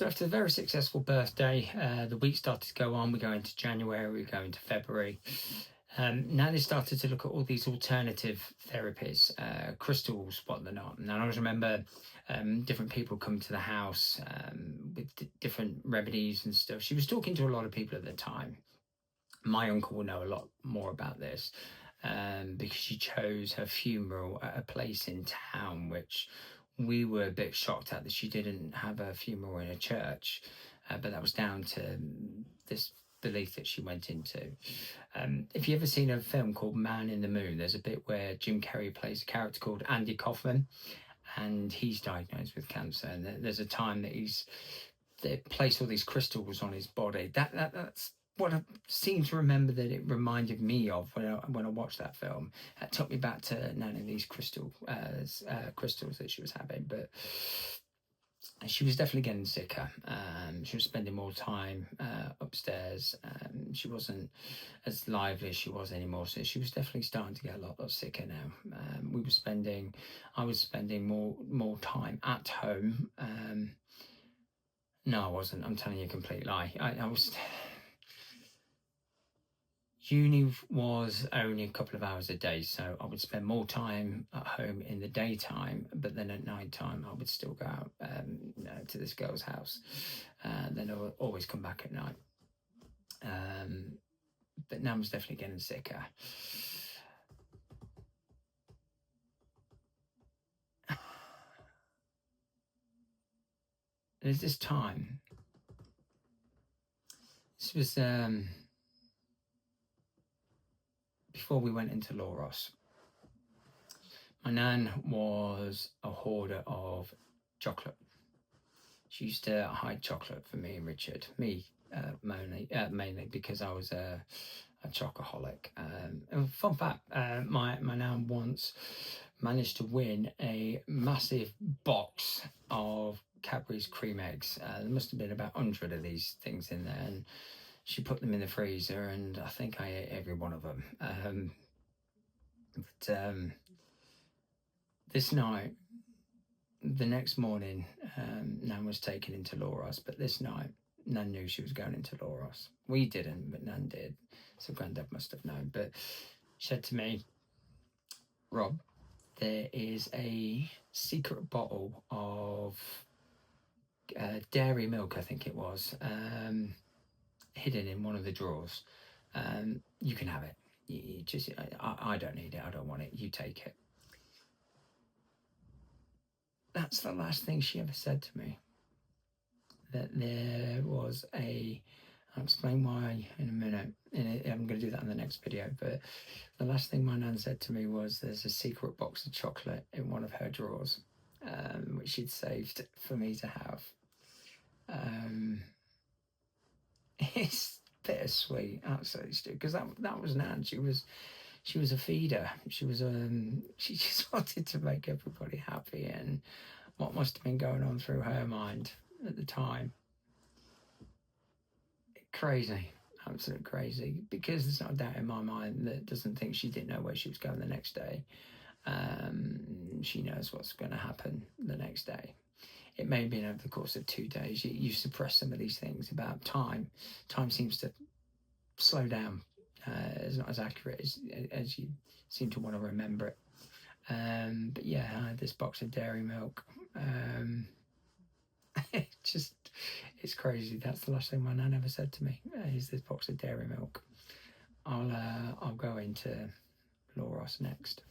So after a very successful birthday, the week started to go on. We go into January, we go into February. Now they started to look at all these alternative therapies, crystals, what they're not. And I always remember different people come to the house with different remedies and stuff. She was talking to a lot of people at the time. My uncle will know a lot more about this because she chose her funeral at a place in town, which we were a bit shocked at, that she didn't have a funeral in a church, but that was down to this belief that she went into. If you ever seen a film called Man in the Moon, there's a bit where Jim Carrey plays a character called Andy Kaufman, and he's diagnosed with cancer, and there's a time that they place all these crystals on his body. That's what I seem to remember that it reminded me of when I watched that film. It took me back to none of these crystals that she was having, but she was definitely getting sicker. She was spending more time upstairs. She wasn't as lively as she was anymore, so she was definitely starting to get a lot sicker now. I was spending more time at home. No, I wasn't. I'm telling you a complete lie. I was. Uni was only a couple of hours a day, so I would spend more time at home in the daytime, but then at night time I would still go out to this girl's house. Then I would always come back at night. But now I was definitely getting sicker. There's this time. This was before we went into Loros. My nan was a hoarder of chocolate. She used to hide chocolate for me and Richard. Me mainly because I was a chocoholic. Fun fact: my nan once managed to win a massive box of Cadbury's cream eggs. There must have been about 100 of these things in there, and she put them in the freezer, and I think I ate every one of them. This night, the next morning, Nan was taken into Loros, but this night, Nan knew she was going into Loros. We didn't, but Nan did, so Granddad must have known. But she said to me, "Rob, there is a secret bottle of dairy milk, I think it was, hidden in one of the drawers. You can have it. You just, I don't need it. I don't want it. You take it." That's the last thing she ever said to me. That there was I'll explain why in a minute. I'm going to do that in the next video. But the last thing my nan said to me was, there's a secret box of chocolate in one of her drawers, which she'd saved for me to have. It's bittersweet, absolutely, Stu, because that was Nan. She was a feeder. She just wanted to make everybody happy, and what must have been going on through her mind at the time. Crazy, absolute crazy, because there's not a doubt in my mind that doesn't think she didn't know where she was going the next day. She knows what's going to happen the next day. It may have been over the course of 2 days. You suppress some of these things about time. Time seems to slow down. It's not as accurate as you seem to want to remember it. But yeah, I had this box of dairy milk. It's crazy. That's the last thing my nan ever said to me, is this box of dairy milk. I'll go into Loros next.